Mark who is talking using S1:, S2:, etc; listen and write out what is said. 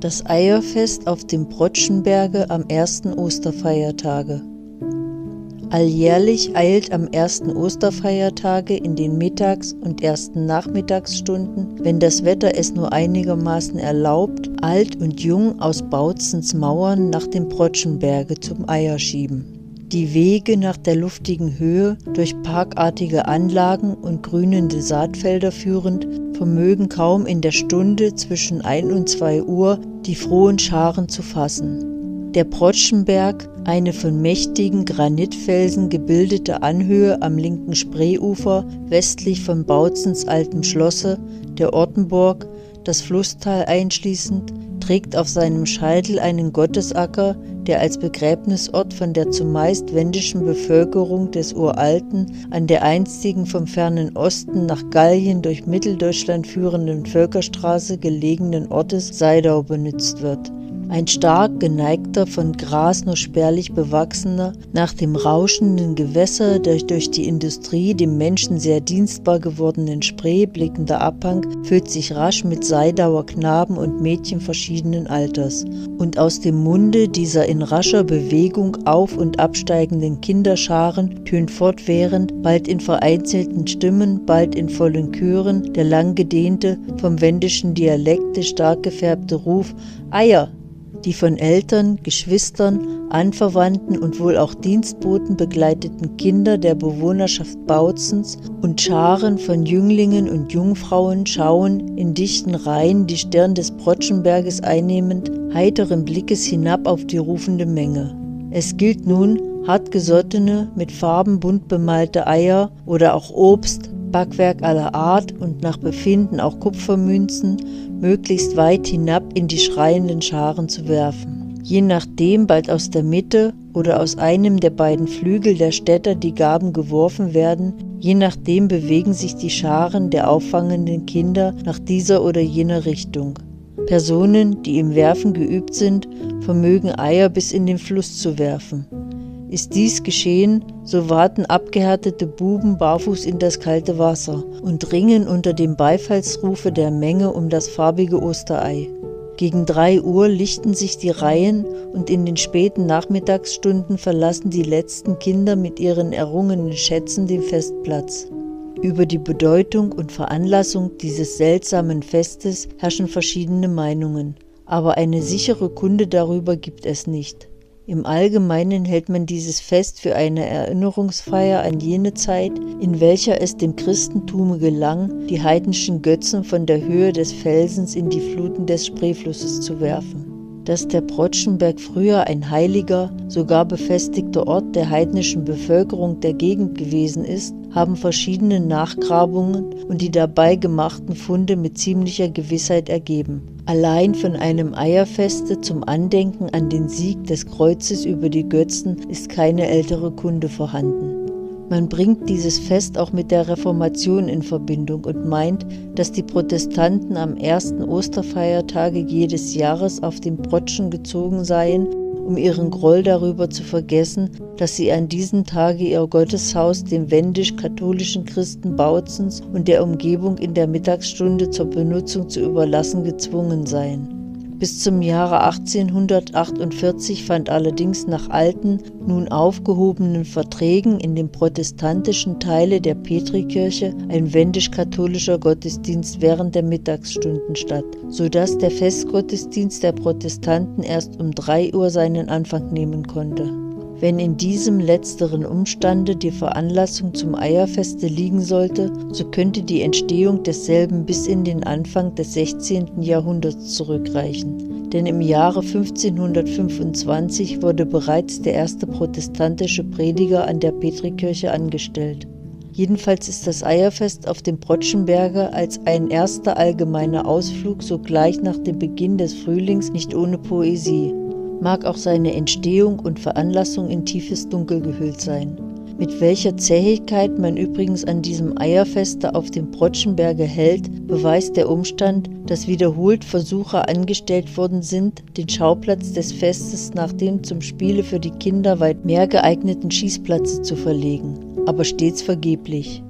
S1: Das Eierfest auf dem Brotschenberge am ersten Osterfeiertage. Alljährlich eilt am ersten Osterfeiertage in den Mittags- und ersten Nachmittagsstunden, wenn das Wetter es nur einigermaßen erlaubt, alt und jung aus Bautzens Mauern nach dem Brotschenberge zum Eierschieben. Die Wege nach der luftigen Höhe, durch parkartige Anlagen und grünende Saatfelder führend, vermögen kaum in der Stunde zwischen 1 und 2 Uhr die frohen Scharen zu fassen. Der Brotschenberg, eine von mächtigen Granitfelsen gebildete Anhöhe am linken Spreeufer, westlich von Bautzens altem Schlosse, der Ortenburg, das Flusstal einschließend, trägt auf seinem Scheitel einen Gottesacker, der als Begräbnisort von der zumeist wendischen Bevölkerung des Uralten an der einstigen vom fernen Osten nach Gallien durch Mitteldeutschland führenden Völkerstraße gelegenen Ortes Seidau benutzt wird. Ein stark geneigter, von Gras nur spärlich bewachsener, nach dem rauschenden Gewässer durch die Industrie dem Menschen sehr dienstbar gewordenen Spree blickender Abhang füllt sich rasch mit Seidauer Knaben und Mädchen verschiedenen Alters. Und aus dem Munde dieser in rascher Bewegung auf- und absteigenden Kinderscharen tönt fortwährend, bald in vereinzelten Stimmen, bald in vollen Chören, der lang gedehnte, vom wendischen Dialekte stark gefärbte Ruf »Eier!«, die von Eltern, Geschwistern, Anverwandten und wohl auch Dienstboten begleiteten Kinder der Bewohnerschaft Bautzens und Scharen von Jünglingen und Jungfrauen schauen, in dichten Reihen die Stirn des Brotschenberges einnehmend, heiteren Blickes hinab auf die rufende Menge. Es gilt nun, hartgesottene, mit Farben bunt bemalte Eier oder auch Obst, Backwerk aller Art und nach Befinden auch Kupfermünzen, möglichst weit hinab in die schreienden Scharen zu werfen. Je nachdem bald aus der Mitte oder aus einem der beiden Flügel der Städter die Gaben geworfen werden, je nachdem bewegen sich die Scharen der auffangenden Kinder nach dieser oder jener Richtung. Personen, die im Werfen geübt sind, vermögen Eier bis in den Fluss zu werfen. Ist dies geschehen, so waten abgehärtete Buben barfuß in das kalte Wasser und ringen unter dem Beifallsrufe der Menge um das farbige Osterei. Gegen 3 Uhr lichten sich die Reihen und in den späten Nachmittagsstunden verlassen die letzten Kinder mit ihren errungenen Schätzen den Festplatz. Über die Bedeutung und Veranlassung dieses seltsamen Festes herrschen verschiedene Meinungen, aber eine sichere Kunde darüber gibt es nicht. Im Allgemeinen hält man dieses Fest für eine Erinnerungsfeier an jene Zeit, in welcher es dem Christentume gelang, die heidnischen Götzen von der Höhe des Felsens in die Fluten des Spreeflusses zu werfen. Dass der Brotschenberg früher ein heiliger, sogar befestigter Ort der heidnischen Bevölkerung der Gegend gewesen ist, haben verschiedene Nachgrabungen und die dabei gemachten Funde mit ziemlicher Gewissheit ergeben. Allein von einem Eierfeste zum Andenken an den Sieg des Kreuzes über die Götzen ist keine ältere Kunde vorhanden. Man bringt dieses Fest auch mit der Reformation in Verbindung und meint, dass die Protestanten am ersten Osterfeiertage jedes Jahres auf den Brotschen gezogen seien, um ihren Groll darüber zu vergessen, dass sie an diesem Tage ihr Gotteshaus den wendisch-katholischen Christen Bautzens und der Umgebung in der Mittagsstunde zur Benutzung zu überlassen gezwungen seien. Bis zum Jahre 1848 fand allerdings nach alten, nun aufgehobenen Verträgen in dem protestantischen Teile der Petrikirche ein wendisch-katholischer Gottesdienst während der Mittagsstunden statt, sodass der Festgottesdienst der Protestanten erst um 3 Uhr seinen Anfang nehmen konnte. Wenn in diesem letzteren Umstande die Veranlassung zum Eierfeste liegen sollte, so könnte die Entstehung desselben bis in den Anfang des 16. Jahrhunderts zurückreichen, denn im Jahre 1525 wurde bereits der erste protestantische Prediger an der Petrikirche angestellt. Jedenfalls ist das Eierfest auf dem Brotschenberge als ein erster allgemeiner Ausflug sogleich nach dem Beginn des Frühlings nicht ohne Poesie. Mag auch seine Entstehung und Veranlassung in tiefes Dunkel gehüllt sein. Mit welcher Zähigkeit man übrigens an diesem Eierfeste auf dem Brotschenberge hält, beweist der Umstand, dass wiederholt Versuche angestellt worden sind, den Schauplatz des Festes nach dem zum Spiele für die Kinder weit mehr geeigneten Schießplatze zu verlegen, aber stets vergeblich.